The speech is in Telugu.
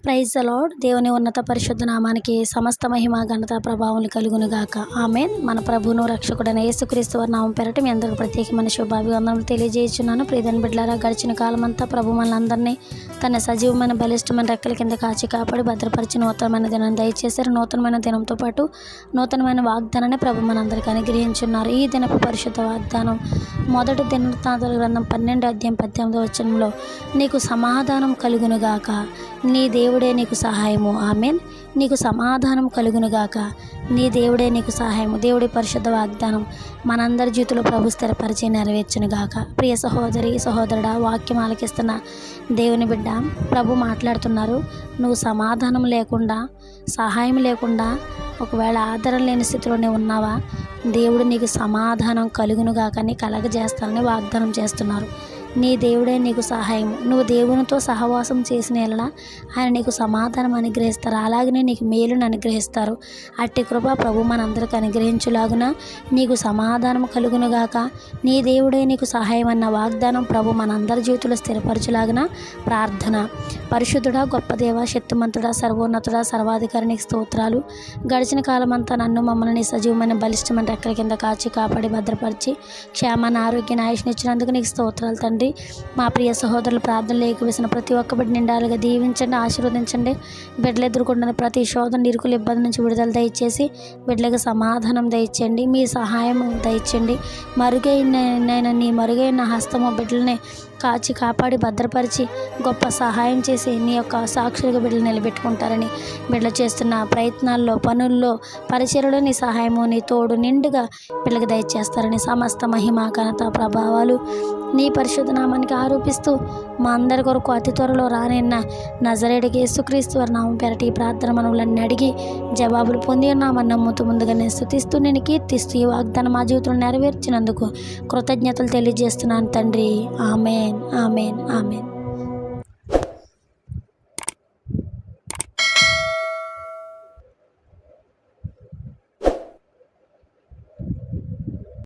Praise the lord. దేవుని ఉన్నత పరిశుద్ధ నామానికి సమస్త మహిమ ఘనత ప్రభావం కలుగును గాక. ఆమేన్. మన ప్రభువును రక్షకుడైన యేసుక్రీస్తు వారి నామం పేరట మీ అందరికీ ప్రత్యేకమైన శుభాభివందనలు తెలియజేస్తున్నాను. ప్రియమైన బిడ్డలారా, గడిచిన కాలమంతా ప్రభు మనలందరినీ తన సజీవమైన బలిష్టమైన రెక్కల కింద కాచి కాపాడి భద్రపరిచి నూతనమైన దినం దయచేశారు. నూతనమైన దినంతో పాటు నూతనమైన వాగ్దానాన్ని ప్రభు మనందరికీ అనుగ్రహించున్నారు. ఈ దినపు పరిశుద్ధ వాగ్దానం మొదటి దినవృత్తాంతాల గ్రంథం 12:18 నీకు సమాధానం కలుగునుగాక, నీ దేవుడే నీకు సహాయము. ఆమేన్. నీకు సమాధానం కలుగునుగాక, నీ దేవుడే నీకు సహాయము. దేవుడి పరిశుద్ధ వాగ్దానం మనందరి జీవితంలో ప్రభు స్థిరపరిచి నెరవేర్చునుగాక. ప్రియ సహోదరి సహోదరుడా, వాక్యం ఆలకిస్తున్న దేవుని బిడ్డ, ప్రభు మాట్లాడుతున్నారు. నువ్వు సమాధానం లేకుండా, సహాయం లేకుండా, ఒకవేళ ఆదరణ లేని స్థితిలోనే ఉన్నావా, దేవుడు నీకు సమాధానం కలుగునుగాక అని కలగజేస్తానని వాగ్దానం చేస్తున్నారు. నీ దేవుడే నీకు సహాయము. నువ్వు దేవునితో సహవాసం చేసిన ఎడల ఆయన నీకు సమాధానం అనుగ్రహిస్తారు, అలాగనే నీకు మేలును అనుగ్రహిస్తారు. అట్టి కృప ప్రభు మనందరికీ అనుగ్రహించులాగున నీకు సమాధానం కలుగునుగాక, నీ దేవుడే నీకు సహాయం అన్న వాగ్దానం ప్రభు మనందరి జీవితంలో స్థిరపరచులాగున ప్రార్థన. పరిశుద్ధుడా, గొప్ప దేవ, శక్తిమంతుడా, సర్వోన్నతుడా, సర్వాధికారి నీకు స్తోత్రాలు. గడిచిన కాలమంతా నన్ను మమ్మల్ని నీ సజీవమైన బలిష్టమైన రెక్కల కింద కాచి కాపాడి భద్రపరిచి క్షేమాన్ని ఆరోగ్యాన్ని ఆయుష్నిచ్చినందుకు నీకు స్తోత్రాలు తండ్రి. మా ప్రియ సహోదరులు ప్రార్థనలు ఏకవేసిన ప్రతి ఒక్క బిడ్డ నిండాలుగా దీవించండి, ఆశీర్వదించండి. బిడ్డలు ఎదుర్కొంటున్న ప్రతి శోధన ఇరుకుల ఇబ్బంది నుంచి విడుదల దయచేసి బిడ్డలకు సమాధానం దయచేయండి, మీ సహాయం దయచేయండి. నీ మరుగైన హస్తము బిడ్డలని కాచి కాపాడి భద్రపరిచి గొప్ప సహాయం చేసి నీ యొక్క సాక్షులుగా బిడ్డలు నిలబెట్టుకుంటారని, బిడ్డలు చేస్తున్న ప్రయత్నాల్లో, పనుల్లో, పరిచర్యలో నీ సహాయము, నీ తోడు నిండుగా బిడ్డలకు దయచేస్తారని సమస్త మహిమ ఘనత ప్రభావాలు నీ పరిశుద్ధ నామానికి ఆరోపిస్తూ మా అందరి కొరకు అతి త్వరలో రానున్న నజరేయుడైన యేసుక్రీస్తు వారి నామం పేరట ఈ ప్రార్థన మనవులన్నీ అడిగి జవాబులు పొంది ఉన్నామని నమ్ముతూ ముందుగా నేను స్తుతిస్తూ నేను కీర్తిస్తూ ఈ వాగ్దానం మా జీవితంలో నెరవేర్చినందుకు కృతజ్ఞతలు తెలియజేస్తున్నాను తండ్రి. ఆమేన్, ఆమేన్, ఆమేన్.